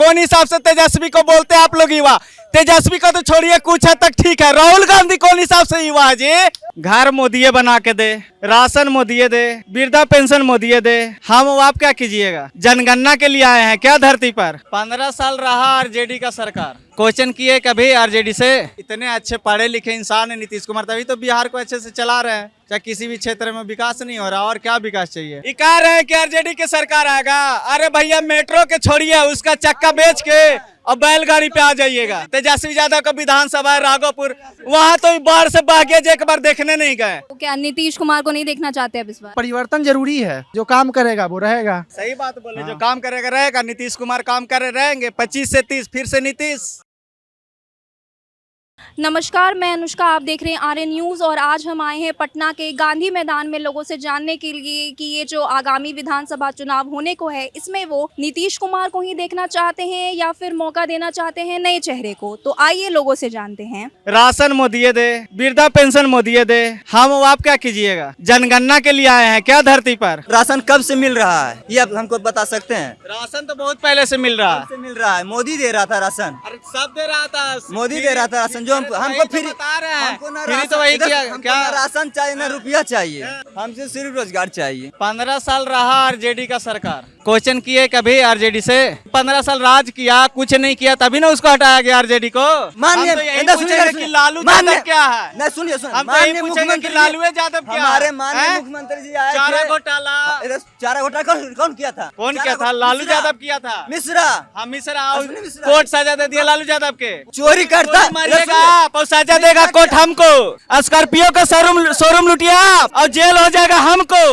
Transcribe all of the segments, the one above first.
कौन हिसाब से तेजस्वी को बोलते हैं आप लोग युवा? तेजस्वी को तो छोड़िए, कुछ हद तक ठीक है। राहुल गांधी कौन हिसाब से युवा है जी? घर मोदी बना के दे, राशन मोदी दे, वृद्धा पेंशन मोदी दे, हम आप क्या कीजिएगा? जनगणना के लिए आए हैं क्या धरती पर? 15 साल रहा आरजेडी का सरकार, क्वेश्चन किए कभी आरजेडी से? इतने अच्छे पढ़े लिखे इंसान है नीतीश कुमार, तभी तो बिहार को अच्छे से चला रहे हैं। क्या किसी भी क्षेत्र में विकास नहीं हो रहा? और क्या विकास चाहिए? ये कह रहे हैं कि आरजेडी की सरकार आएगा। अरे भैया मेट्रो के छोड़िए, उसका चक्का बेच के और बैलगाड़ी पे आ जाइएगा। तेजस्वी यादव का विधानसभा है राघोपुर, वहाँ तो बाढ़ से बह गया, एक बार देखने नहीं गए। तो क्या नीतीश कुमार को नहीं देखना चाहते अब इस बार? परिवर्तन जरूरी है, जो काम करेगा वो रहेगा। सही बात बोले, जो काम करेगा रहेगा। नीतीश कुमार काम करे रहेंगे, 25 से 30 फिर से नीतीश। नमस्कार, मैं अनुष्का, आप देख रहे हैं आर्य न्यूज़ और आज हम आए हैं पटना के गांधी मैदान में लोगों से जानने के लिए कि ये जो आगामी विधानसभा चुनाव होने को है, इसमें वो नीतीश कुमार को ही देखना चाहते हैं या फिर मौका देना चाहते हैं नए चेहरे को। तो आइए लोगों से जानते हैं। राशन मोदी दे, वृद्धा पेंशन मोदी दे, हम आप क्या कीजिएगा? जनगणना के लिए आए हैं क्या धरती पर? राशन कब से मिल रहा है ये आप हमको बता सकते हैं? राशन तो बहुत पहले से मिल रहा है। कब से मिल रहा है? मोदी दे रहा था राशन, अरे सब दे रहा था, मोदी दे रहा था राशन। जो हमको फ्री, बता रहे हैं, हमको ना फ्री तो वही राशन, किया हमको क्या? ना राशन चाहिए ना रुपया चाहिए, हमसे सिर्फ रोजगार चाहिए। 15 साल रहा आरजेडी का सरकार, क्वेश्चन किए कभी आरजेडी से? 15 साल राज किया, कुछ नहीं किया, तभी ना उसको हटाया गया आरजेडी को। माननीय हम तो यही पूछेंगे कि लालू यादव क्या है? नहीं सुनिए, हम तो यही पूछेंगे कि लालू यादव क्या है? हमारे माननीय मुख्यमंत्री जी आए चारा थे। घोटाला, चारा घोटाला कौन किया था? कौन किया था? लालू यादव किया था। मिश्रा हम मिश्रा अश्विनी मिश्रा। कोर्ट सजा दे दिया लालू यादव के। चोरी करता, मरिएगा और सजा देगा कोर्ट हमको। स्कॉर्पियो का शोरूम लुटिया और जेल हो जाएगा हमको।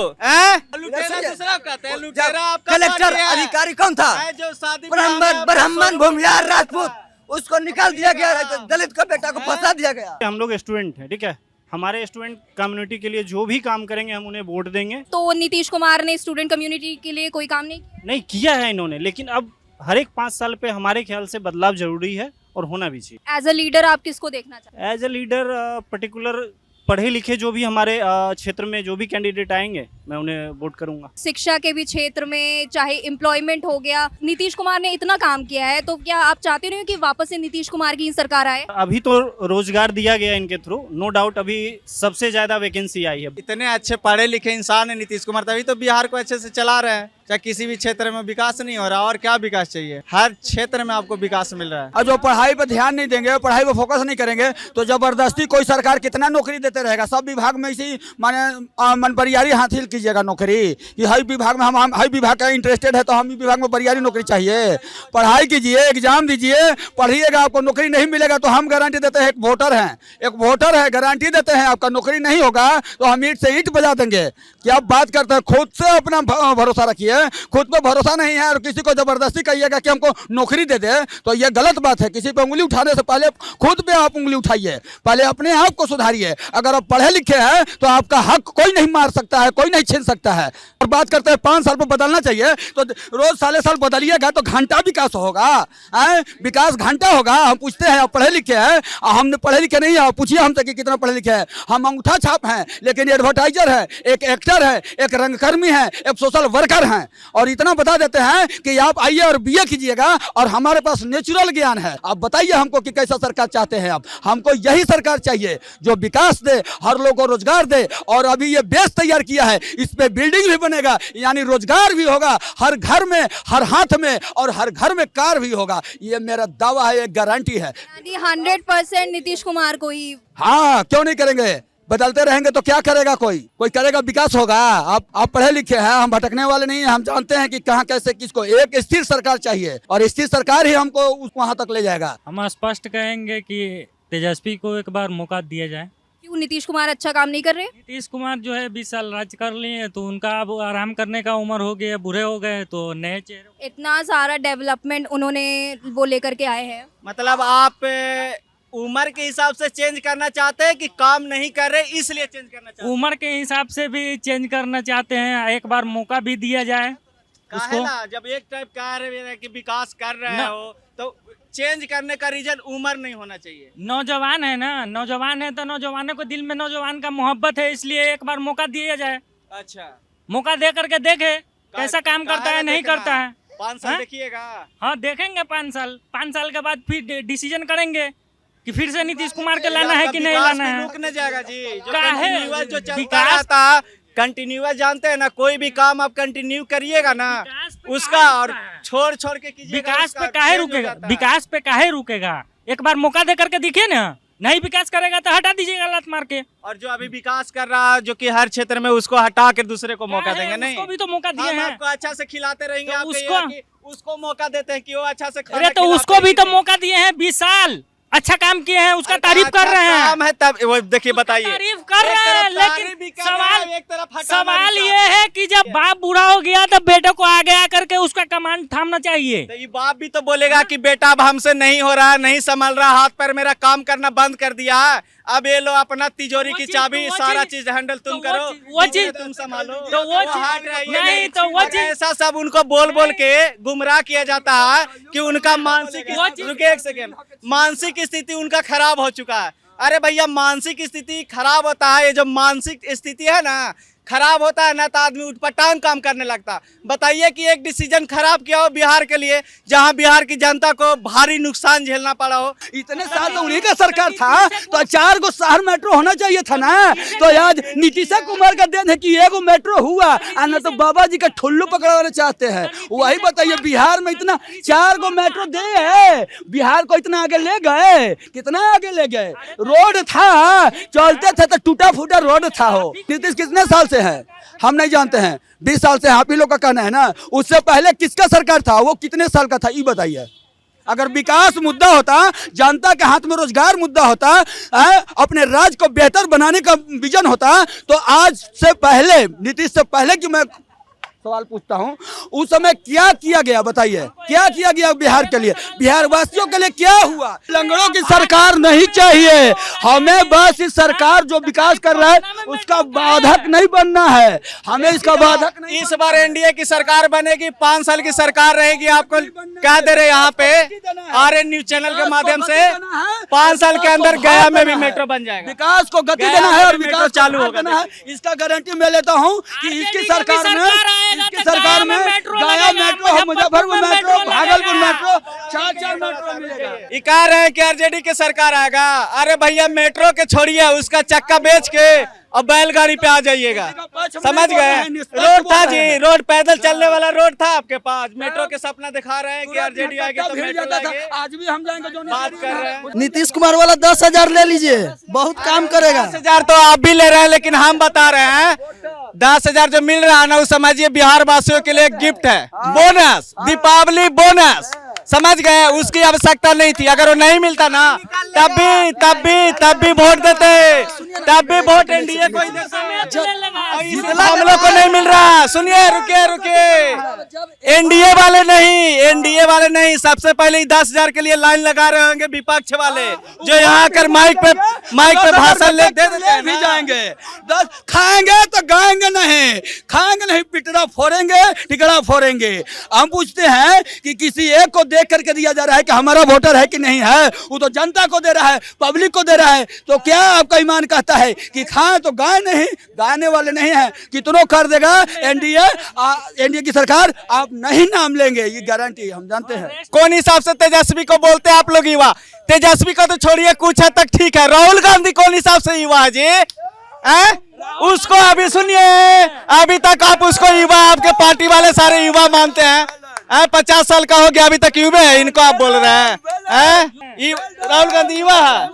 लुटेरा दूसरा कहते हैं, लुटेरा आपका कलेक्टर पार्टी है। अधिकारी कौन था? जो शादी ब्राह्मण भूमिहार राजपूत, उसको निकाल दिया गया, दलित का बेटा को फंसा दिया गया। हम लोग स्टूडेंट हैं, ठीक है। हमारे स्टूडेंट कम्युनिटी के लिए जो भी काम करेंगे हम उन्हें वोट देंगे। तो नीतीश कुमार ने स्टूडेंट कम्युनिटी के लिए कोई काम नहीं किया? नहीं किया है इन्होंने, लेकिन अब हर एक 5 साल पे हमारे ख्याल से बदलाव जरूरी है और होना भी चाहिए। एज अ लीडर आप किसको देखना चाहते हैं? एज ए लीडर पर्टिकुलर पढ़े लिखे जो भी हमारे क्षेत्र में जो भी कैंडिडेट आएंगे मैं उन्हें वोट करूंगा। शिक्षा के भी क्षेत्र में, चाहे एम्प्लॉयमेंट हो गया, नीतीश कुमार ने इतना काम किया है, तो क्या आप चाहते नहीं हो कि वापस से नीतीश कुमार की ही सरकार आए? अभी तो रोजगार दिया गया इनके थ्रू, नो डाउट अभी सबसे ज्यादा वैकेंसी आई है। इतने अच्छे पढ़े लिखे इंसान है नीतीश कुमार, तभी तो बिहार को अच्छे से चला रहे हैं। चाहे किसी भी क्षेत्र में विकास नहीं हो रहा, और क्या विकास चाहिए? हर क्षेत्र में आपको विकास मिल रहा है। और जो पढ़ाई पर ध्यान नहीं देंगे, पढ़ाई पर फोकस नहीं करेंगे, तो जबरदस्ती कोई सरकार कितना नौकरी देते रहेगा। सब विभाग में इसी माने मन परियारी हासिल कीजिएगा नौकरी, कि हर विभाग में हम हर विभाग का इंटरेस्टेड है तो हम विभाग में परियारी नौकरी चाहिए। पढ़ाई कीजिए, एग्जाम दीजिए, पढ़िएगा, आपको नौकरी नहीं मिलेगा तो हम गारंटी देते हैं, एक वोटर है गारंटी देते हैं, आपका नौकरी नहीं होगा तो हम ईंट से ईंट बजा देंगे। क्या आप बात करते हैं? खुद से अपना भरोसा रखिए। खुद पे भरोसा नहीं है और किसी को जबरदस्ती कहिएगा कि हमको नौकरी दे दे, तो ये गलत बात है। किसी पे उंगली उठाने से पहले खुद पे आप उंगली उठाइए, पहले अपने आप को सुधारिए। अगर आप पढ़े लिखे हैं तो आपका हक कोई नहीं मार सकता है, कोई नहीं छीन सकता है। और बात करते हैं 5 साल पर बदलना चाहिए, तो रोज साले साल बदलिएगा तो घंटा विकास होगा। विकास घंटा होगा। हम पूछते हैं आप पढ़े लिखे हैं? हमने पढ़े लिखे नहीं है, पूछिए हमसे कि कितना पढ़े लिखे हैं। हम अंगूठा छाप हैं, लेकिन एडवर्टाइजर है, एक एक्टर है, एक रंगकर्मी है, एक सोशल वर्कर हैं। और इतना बता देते हैं कि आप आइए और बीए कीजिएगा, और हमारे पास नेचुरल ज्ञान है। आप बताइए हमको कि कैसा सरकार चाहते हैं आप? हमको यही सरकार चाहिए जो विकास दे, हर लोग को रोजगार दे। और अभी ये बेस तैयार किया है, इस पे बिल्डिंग भी बनेगा, यानी रोजगार भी होगा हर घर में, हर हाथ में, और हर घर में कार भी होगा। ये मेरा दावा है, ये गारंटी है। 100% नीतीश कुमार को ही। हाँ, क्यों नहीं करेंगे? बदलते रहेंगे तो क्या करेगा? कोई करेगा? विकास होगा। आप पढ़े लिखे हैं, हम भटकने वाले नहीं हैं। हम जानते हैं कि कहाँ कैसे किसको। एक स्थिर सरकार चाहिए और स्थिर सरकार ही हमको वहाँ तक ले जाएगा। हम स्पष्ट कहेंगे कि तेजस्वी को एक बार मौका दिया जाए। क्यों नीतीश कुमार अच्छा काम नहीं कर रहे? नीतीश कुमार जो है 20 साल राज कर लिए तो उनका अब आराम करने का उम्र हो गया, बूढ़े हो गए, तो नए चेहरे। इतना सारा डेवलपमेंट उन्होंने वो लेकर के आए हैं। मतलब आप उम्र के हिसाब से चेंज करना चाहते हैं कि काम नहीं कर रहे इसलिए चेंज करना चाहते हैं? उम्र के हिसाब से भी चेंज करना चाहते हैं, एक बार मौका भी दिया जाए उसको। ना जब एक टाइप कह रहे हैं कि विकास कर रहे हो तो चेंज करने का रीजन उम्र नहीं होना चाहिए। नौजवान है ना, नौजवान है तो नौजवानों को दिल में नौजवान का मोहब्बत है, इसलिए एक बार मौका दिया जाए। अच्छा, मौका दे करके देखे कैसा काम करता है, नहीं करता है। 5 साल हाँ? देखिएगा। हाँ देखेंगे 5 साल के बाद फिर डिसीजन करेंगे कि फिर से नीतीश कुमार के लाना है कि नहीं विकास लाना भी है। रुक न जाएगा जी। जो काहे? कंटिन्यूअस जो चलता विकास- रहता, कंटिन्यूअस जानते हैं ना, कोई भी काम आप कंटिन्यू करिएगा ना विकास पे उसका, काहे और रुकता है? छोड़ के कीजिएगा विकास उसका, पे काहे change हो रुकेगा? जाता है। विकास पे काहे रुकेगा? एक बार मौका दे करके दिखिए ना, नहीं विकास करेगा तो हटा दीजिएगा लात मार के। और जो अभी विकास कर रहा है, जो कि हर क्षेत्र में, उसको हटा कर दूसरे को मौका काहे? देंगे नहीं। उसको भी तो मौका दिए हम हैं। आपको अच्छा से खिलाते रहेंगे, तो आप उसको- कहिएगा कि उसको मौका देते हैं कि वो अच्छा से खाना अरे तो खिलाते उसको हैं भी कि तो नहीं। मौका दिए हैं, 20 साल अच्छा काम किए हैं, उसका तारीफ अच्छा कर रहे हैं। काम है तब वो देखिए, बताइए। तारीफ कर एक रहे हैं, तरफ तारीफ लेकिन भी कर रहा सवाल है, एक तरफ हटाना सवाल भी ये चाहता है कि जब बाप बूढ़ा हो गया तो बेटे को आगे आकर के उसका कमांड थामना चाहिए। तो ये बाप भी तो बोलेगा कि बेटा अब हमसे नहीं हो रहा, नहीं संभल रहा, हाथ पैर मेरा काम करना बंद कर दिया है, अब ये लो अपना तिजोरी वो की चीज- चाबी, तो वो सारा चीज- चीज हैंडल तुम तो करो, वो चीज तुम संभालो, तो वो चीज- हट रही है, नहीं, तो वो और चीज- ऐसा सब उनको बोल बोल के गुमराह किया जाता है कि उनका मानसिक, वो चीज- रुकिए एक सेकेंड, मानसिक स्थिति उनका खराब हो चुका है। अरे भैया, मानसिक स्थिति खराब होता है, ये जो मानसिक स्थिति है ना खराब होता है ना, तो आदमी उठपटांग काम करने लगता। बताइए कि एक डिसीजन खराब किया हो बिहार के लिए, जहां बिहार की जनता को भारी नुकसान झेलना पड़ा हो। इतने साल तो उन्हीं का सरकार था, तो 4 गो शहर मेट्रो होना चाहिए था ना। तो आज नीतीश कुमार का देन है कि 1 मेट्रो हुआ, और न तो बाबा जी का ठुल्लू पकड़वाना चाहते हैं। वही बताइए, बिहार में इतना 4 गो मेट्रो दे है, बिहार को इतना आगे ले गए, कितना आगे ले गए। रोड था, चलते थे तो टूटा फूटा रोड था। हो नीतीश कितने साल से है हम नहीं जानते हैं, 20 साल से आप ही लोग का कहना है ना। उससे पहले किसका सरकार था, वो कितने साल का था, ये बताइए। अगर विकास मुद्दा होता, जनता के हाथ में रोजगार मुद्दा होता, अपने राज्य को बेहतर बनाने का विजन होता, तो आज से पहले, नीतीश से पहले कि मैं सवाल पूछता हूं, उस समय क्या किया गया, बताइए क्या किया गया बिहार के लिए, बिहार वासियों के लिए क्या हुआ। लंगड़ों की सरकार नहीं चाहिए हमें, बस इस सरकार जो विकास कर रहा है उसका बाधक नहीं बनना है, हमें इसका बाधक नहीं। इस बार एनडीए की सरकार बनेगी, 5 साल की सरकार रहेगी। आपको कह दे रहे यहाँ पे आरएन न्यूज चैनल के माध्यम से 5 साल के अंदर गया में भी मेट्रो बन जाएगा। विकास को गति गया देना है और में विकास मेट्रो चालू को होगा। देना है, इसका गारंटी मैं लेता हूँ कि इसकी सरकार में, इसकी सरकार में गया metro, Muzaffarpur metro, Bhagalpur metro, 4 metro मिलेगा। ये कह रहे हैं कि आरजेडी की सरकार आएगा। अरे भैया, मेट्रो के छोड़िए, उसका चक्का बेच के और बैलगाड़ी पे आ जाइएगा, समझ गए। रोड था जी, रोड पैदल चलने वाला रोड था आपके पास। मेट्रो के सपना दिखा रहे हैं कि आरजेडी आएगी तो मेट्रो लाएंगे। आज भी हम जाएंगे जो बात कर रहे हैं। नीतीश कुमार वाला 10,000 ले लीजिए, बहुत काम करेगा। 10,000 तो आप भी ले रहे हैं, लेकिन हम बता रहे हैं 10,000 जो मिल रहा है ना, वो समझिए बिहार वासियों के लिए एक गिफ्ट है, बोनस, दीपावली बोनस, समझ गए। उसकी आवश्यकता नहीं थी, अगर वो नहीं मिलता ना तब भी वोट देते, तब भी वोट एनडीए को ही देते। और इसलिए हम लोग को नहीं मिल रहा। सुनिए, रुकिए, एनडीए वाले नहीं, सबसे पहले 10,000 के लिए लाइन लगा रहे होंगे विपक्ष वाले, जो यहाँ आकर माइक पे भाषण ले दे देते हैं भी ना। जाएंगे। 10 खाएंगे तो गाएंगे नहीं, पिटड़ा फोड़ेंगे, टिकड़ा फोड़ेंगे। हम पूछते हैं कि किसी एक को देख करके दिया जा रहा है कि हमारा वोटर है कि नहीं है, वो तो जनता को दे रहा है, पब्लिक को दे रहा है। तो क्या आपका ईमान कहता है कि खाएं तो गाय नहीं, गाने वाले नहीं है। कितनों कर देगा एनडीए की सरकार, आप नहीं नाम लेंगे, ये गारंटी हम जानते हैं। कौन हिसाब से तेजस्वी को बोलते हैं आप लोग युवा? तेजस्वी को तो छोड़िए, कुछ हद तक ठीक है। राहुल गांधी कौन हिसाब से युवा है जी? उसको अभी सुनिए, अभी तक आप उसको युवा, आपके पार्टी वाले सारे युवा मानते हैं। 50 साल का हो गया, अभी तक युवा है, इनको आप बोल रहे हैं? राहुल गांधी युवा है,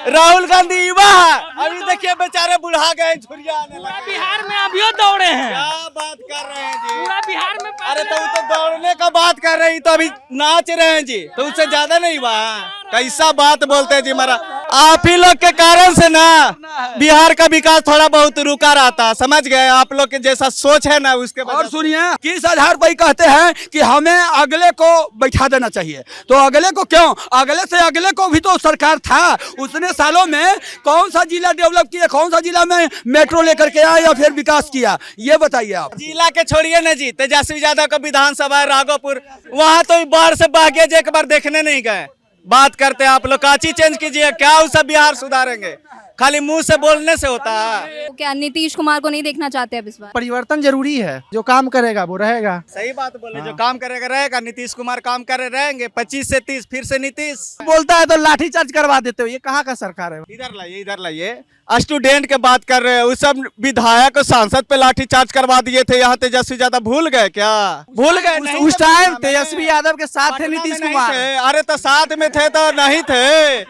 राहुल गांधी युवा है। अभी देखिए बेचारे बुढ़ा गए, झुरिया आने लगे। बिहार में अभी दौड़े हैं, क्या बात कर रहे हैं जी? पूरा बिहार में। अरे तो वो तो दौड़ने का बात कर रही, तो अभी नाच रहे हैं जी, तो उससे ज्यादा नहीं हुआ। कैसा बात बोलते हैं जी हमारा। आप ही लोग के कारण से ना बिहार का विकास थोड़ा बहुत रुका रहता, समझ गए। आप लोग के जैसा सोच है ना, उसके बाद। और सुनिए, किस आधार पर कहते हैं कि हमें अगले को बैठा देना चाहिए, तो अगले को क्यों? अगले से अगले को भी तो सरकार था। उसने सालों में कौन सा जिला डेवलप किया, कौन सा जिला में मेट्रो लेकर के आया या फिर विकास किया, ये बताइए आप। जिला के छोड़िए ना जी, तेजस्वी यादव का विधानसभा है राघोपुर, वहाँ तो बाढ़ से बह गया, एक बार देखने नहीं गए। बात करते हैं आप लोग, काची चेंज कीजिए, क्या उससे बिहार सुधारेंगे? खाली मुंह से बोलने से होता है? तो क्या नीतीश कुमार को नहीं देखना चाहते अब इस बार? परिवर्तन जरूरी है, जो काम करेगा वो रहेगा। सही बात बोले, जो काम करेगा रहेगा। नीतीश कुमार काम करे रहेंगे, 25 से 30 फिर से नीतीश। बोलता है तो लाठीचार्ज करवा देते हो, ये कहाँ का सरकार है? इधर लाइए। स्टूडेंट के बात कर रहे हैं, उस सब विधायक और सांसद पे लाठीचार्ज करवा दिए थे। यहाँ तेजस्वी यादव भूल गए क्या? भूल गए? नहीं उस तो टाइम पटना में- तेजस्वी यादव के साथ थे पटना में नीतीश नहीं कुमार। थे। अरे तो साथ में थे तो नहीं थे?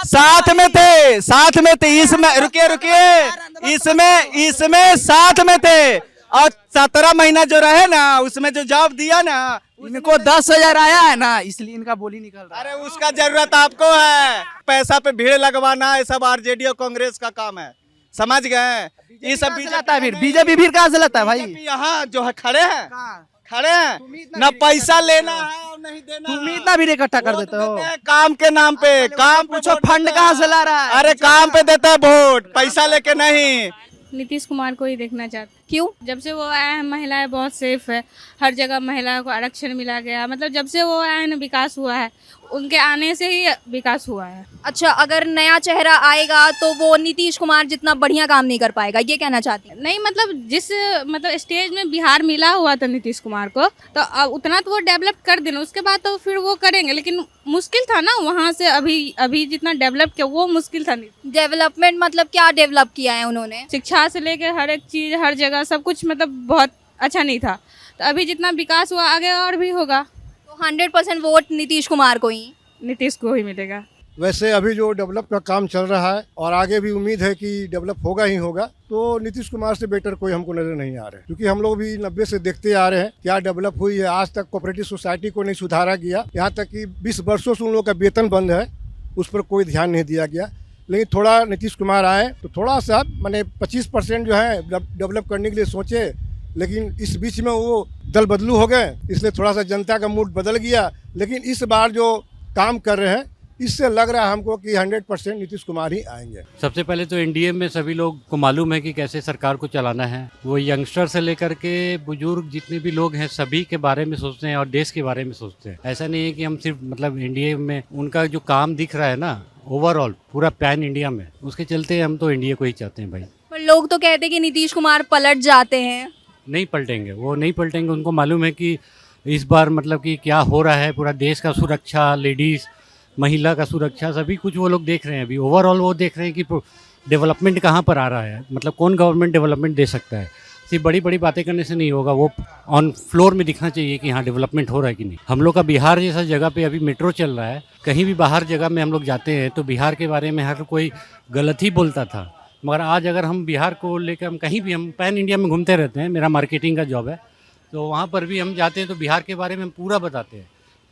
साथ में साथ में थे। इसमें रुकिए, इसमें साथ में थे। और 17 महीना जो रहे ना, उसमें जो जॉब दिया ना, इनको 10,000 आया है ना, इसलिए इनका बोली निकल रहा है। अरे उसका जरूरत आपको है। पैसा पे भीड़ लगवाना ये सब आरजेडी और कांग्रेस का काम है, समझ गए? ये सब लाता है, बीजेपी भीड़ कहाँ से लाता है भाई? बीजेपी यहाँ जो है खड़े हैं ना, पैसा लेना है और नहीं देना। तुम ही इतना भीड़ इकट्ठा कर वोट देते हो। हैं काम के नाम पे। काम पे पूछो वोट फंड देता कहाँ है। से ला रहा है? अरे काम पे देता है वोट, पैसा लेके नहीं। नीतीश कुमार को ही देखना चाहते। क्यों? जब से वो आए हैं महिलाएं बहुत सेफ है, हर जगह महिलाओं को आरक्षण मिला गया, मतलब जब से वो आए हैं ना विकास हुआ है, उनके आने से ही विकास हुआ है। अच्छा, अगर नया चेहरा आएगा तो वो नीतीश कुमार जितना बढ़िया काम नहीं कर पाएगा, ये कहना चाहती हैं? नहीं मतलब मतलब स्टेज में बिहार मिला हुआ था नीतीश कुमार को, तो अब उतना तो वो डेवलप कर देना, उसके बाद तो फिर वो करेंगे, लेकिन मुश्किल था ना वहाँ से अभी जितना डेवलप किया वो मुश्किल था। डेवलपमेंट मतलब क्या डेवलप किया है उन्होंने? शिक्षा से लेकर हर एक चीज़, हर जगह सब कुछ मतलब बहुत अच्छा नहीं था, तो अभी जितना विकास हुआ आगे और भी होगा। तो 100% वोट नीतीश कुमार को ही? नीतीश को ही मिलेगा। वैसे अभी जो डेवलप का काम चल रहा है और आगे भी उम्मीद है कि डेवलप होगा ही होगा, तो नीतीश कुमार से बेटर कोई हमको नजर नहीं आ रहा है, क्योंकि हम लोग भी 90 से देखते आ रहे हैं क्या डेवलप हुई है। आज तक कोऑपरेटिव सोसाइटी को नहीं सुधारा गया, यहाँ तक कि 20 वर्षों से उन लोगों का वेतन बंद है, उस पर कोई ध्यान नहीं दिया गया। लेकिन थोड़ा नीतीश कुमार आए तो थोड़ा सा मैंने 25% जो है डेवलप करने के लिए सोचे, लेकिन इस बीच में वो दल बदलू हो गए, इसलिए थोड़ा सा जनता का मूड बदल गया। लेकिन इस बार जो काम कर रहे हैं, इससे लग रहा है हमको कि 100% नीतीश कुमार ही आएंगे। सबसे पहले तो एनडीए में सभी लोग को मालूम है कि कैसे सरकार को चलाना है। वो यंगस्टर से लेकर के बुजुर्ग जितने भी लोग हैं सभी के बारे में सोचते हैं और देश के बारे में सोचते हैं। ऐसा नहीं है कि हम सिर्फ मतलब एनडीए में उनका जो काम दिख रहा है ना, ओवरऑल पूरा पैन इंडिया में, उसके चलते हम तो एनडीए को ही चाहते हैं भाई। पर लोग तो कहते हैं कि नीतीश कुमार पलट जाते हैं। नहीं पलटेंगे, वो नहीं पलटेंगे। उनको मालूम है कि इस बार मतलब कि क्या हो रहा है, पूरा देश का सुरक्षा, लेडीज़ महिला का सुरक्षा, सभी कुछ वो लोग देख रहे हैं। अभी ओवरऑल वो देख रहे हैं कि डेवलपमेंट कहाँ पर आ रहा है, मतलब कौन गवर्नमेंट डेवलपमेंट दे सकता है। सिर्फ बड़ी बड़ी बातें करने से नहीं होगा, वो ऑन फ्लोर में दिखना चाहिए कि हाँ डेवलपमेंट हो रहा है कि नहीं। हम लोग का बिहार जैसा जगह पे अभी मेट्रो चल रहा है, कहीं भी बाहर जगह में हम लोग जाते हैं तो बिहार के बारे में हर कोई गलत ही बोलता था, मगर आज अगर हम बिहार को लेकर हम कहीं भी, हम पैन इंडिया में घूमते रहते हैं, मेरा मार्केटिंग का जॉब है, तो वहाँ पर भी हम जाते हैं तो बिहार के बारे में हम पूरा बताते हैं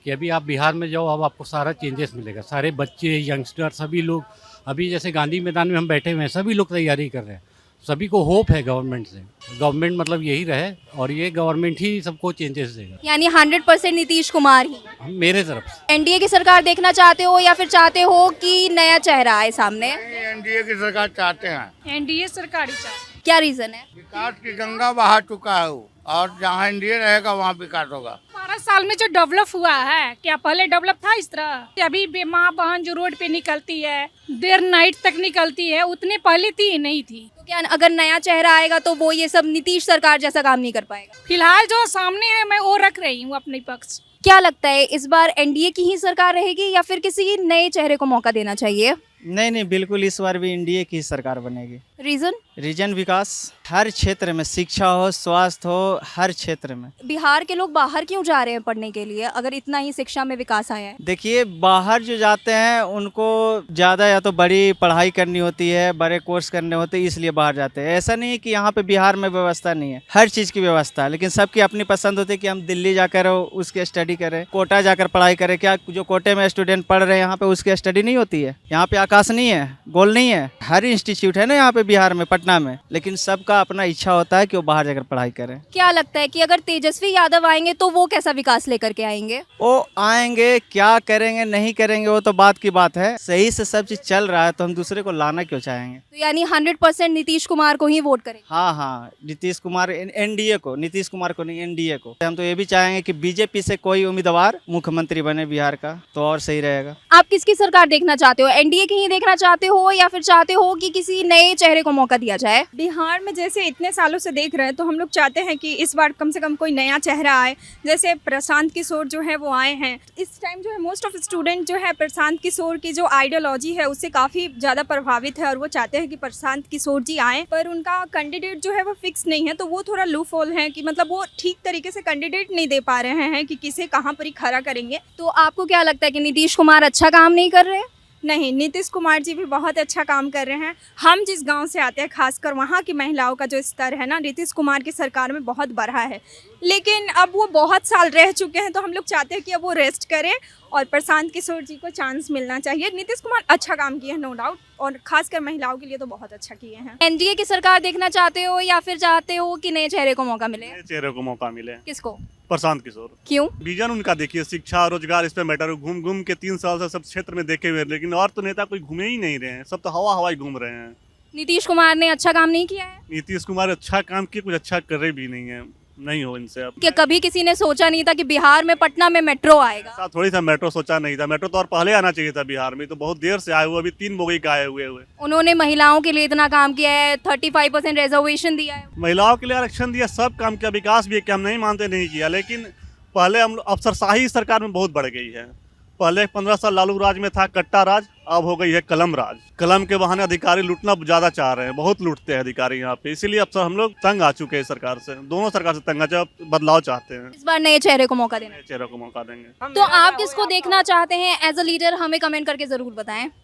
कि अभी आप बिहार में जाओ, अब आपको सारा चेंजेस मिलेगा। सारे बच्चे, यंगस्टर, सभी लोग, अभी जैसे गांधी मैदान में हम बैठे हुए हैं, सभी लोग तैयारी कर रहे हैं, सभी को होप है गवर्नमेंट से। गवर्नमेंट मतलब यही रहे और ये गवर्नमेंट ही सबको चेंजेस देगा, यानी 100% नीतीश कुमार ही? मेरे तरफ से। एनडीए की सरकार देखना चाहते हो या फिर चाहते हो कि नया चेहरा आए सामने? एनडीए की सरकार चाहते हैं। एनडीए सरकार ही चाहती। क्या रीजन है? विकास की गंगा बहा चुका है वो, और जहाँ एनडीए रहेगा वहाँ विकास होगा। 12 साल में जो डेवलप हुआ है, क्या पहले डेवलप था इस तरह? अभी माँ बहन जो रोड पे निकलती है, देर नाइट तक निकलती है, उतने पहले थी नहीं थी। तो क्या अगर नया चेहरा आएगा तो वो ये सब नीतीश सरकार जैसा काम नहीं कर पाएगा? फिलहाल जो सामने है मैं वो रख रही हूँ अपने पक्ष। क्या लगता है इस बार एनडीए की ही सरकार रहेगी या फिर किसी नए चेहरे को मौका देना चाहिए? नहीं, बिल्कुल इस बार भी एनडीए की सरकार बनेगी। रीजन? विकास हर क्षेत्र में, शिक्षा हो, स्वास्थ्य हो, हर क्षेत्र में। बिहार के लोग बाहर क्यों जा रहे हैं पढ़ने के लिए अगर इतना ही शिक्षा में विकास आया है? देखिए, बाहर जो जाते हैं उनको ज़्यादा या तो बड़ी पढ़ाई करनी होती है, बड़े कोर्स करने होते हैं, इसलिए बाहर जाते हैं। ऐसा नहीं है कि यहाँ पे बिहार में व्यवस्था नहीं है, हर चीज़ की व्यवस्था है, लेकिन सबकी अपनी पसंद होती है कि हम दिल्ली जाकर उसके स्टडी करें, कोटा जाकर पढ़ाई करें। क्या जो कोटे में स्टूडेंट पढ़ रहे हैं यहाँ पे उसकी स्टडी नहीं होती है? यहाँ पे आकाश नहीं है, गोल नहीं है, हर इंस्टीट्यूट है ना यहाँ पे बिहार में, पटना में, लेकिन सबका अपना इच्छा होता है कि वो बाहर जाकर पढ़ाई करें। क्या लगता है कि अगर तेजस्वी यादव आएंगे तो वो कैसा विकास लेकर के आएंगे? वो आएंगे, क्या करेंगे नहीं करेंगे वो तो बात की बात है। सही से सब चीज चल रहा है तो हम दूसरे को लाना क्यों चाहेंगे? तो यानी 100% नीतीश कुमार को ही वोट करेंगे? हाँ, नीतीश कुमार, एनडीए को, नीतीश कुमार को नहीं, एनडीए को। हम तो ये भी चाहेंगे कि बीजेपी से कोई उम्मीदवार मुख्यमंत्री बने बिहार का, तो और सही रहेगा। आप किसकी सरकार देखना चाहते हो, एनडीए की ही देखना चाहते हो या फिर चाहते हो कि किसी नए चेहरे को मौका दिया जाए? बिहार में जैसे इतने सालों से देख रहे हैं तो हम लोग चाहते हैं कि इस बार कम से कम कोई नया चेहरा आए। जैसे प्रशांत किशोर जो है वो आए हैं। इस टाइम जो है मोस्ट ऑफ स्टूडेंट जो है प्रशांत किशोर की जो आइडियोलॉजी है उससे काफ़ी ज़्यादा प्रभावित है और वो चाहते हैं कि प्रशांत किशोर जी आएँ, पर उनका कैंडिडेट जो है वो फिक्स नहीं है। तो वो थोड़ा लूप होल है कि मतलब वो ठीक तरीके से कैंडिडेट नहीं दे पा रहे हैं कि किसे कहाँ पर ही खड़ा करेंगे। तो आपको क्या लगता है कि नीतीश कुमार अच्छा काम नहीं कर रहे? नहीं, नीतीश कुमार जी भी बहुत अच्छा काम कर रहे हैं। हम जिस गांव से आते हैं खासकर वहाँ की महिलाओं का जो स्तर है ना नीतीश कुमार की सरकार में बहुत बढ़ा है, लेकिन अब वो बहुत साल रह चुके हैं तो हम लोग चाहते हैं कि अब वो रेस्ट करें और प्रशांत किशोर जी को चांस मिलना चाहिए। नीतीश कुमार अच्छा काम किए हैं नो डाउट, और खासकर महिलाओं के लिए तो बहुत अच्छा किए हैं। एनडीए की सरकार देखना चाहते हो या फिर चाहते हो कि नए चेहरे को मौका मिले? नए चेहरे को मौका मिले। किसको? प्रशांत किशोर। क्यों? विजन उनका देखिए, शिक्षा रोजगार इस पे मैटर, घूम घूम के 3 साल से सब क्षेत्र में देखे हुए, लेकिन और तो नेता कोई घूमे ही नहीं रहे हैं, सब तो हवा ही घूम रहे हैं। नीतीश कुमार ने अच्छा काम नहीं किया है? नीतीश कुमार अच्छा काम किए, कुछ अच्छा कर रहे भी नहीं है, नहीं हो इनसे अब। कि कभी किसी ने सोचा नहीं था कि बिहार में पटना में मेट्रो आएगा? ऐसा थोड़ी सा मेट्रो सोचा नहीं था, मेट्रो तो और पहले आना चाहिए था बिहार में, तो बहुत देर से आए हुए, अभी 3 बोगी का आए हुए। उन्होंने महिलाओं के लिए इतना काम किया है, 35% रिजर्वेशन दिया है। महिलाओं के लिए आरक्षण दिया, सब काम किया, विकास भी किया, हम नहीं मानते नहीं किया, लेकिन पहले हम अफसरशाही सरकार में बहुत बढ़ गई है। पहले 15 साल लालू राज में था कट्टा राज, अब हो गई है कलम राज। कलम के बहाने अधिकारी लूटना ज़्यादा चाह रहे हैं, बहुत लूटते हैं अधिकारी यहाँ पे, इसीलिए अब हम लोग तंग आ चुके हैं सरकार से, दोनों सरकार से तंग आ चुके, बदलाव चाहते हैं। इस बार नए चेहरे को मौका देना। नए चेहरे को मौका देंगे। तो आप किसको देखना चाहते हैं एज अ लीडर, हमें कमेंट करके जरूर बताएं।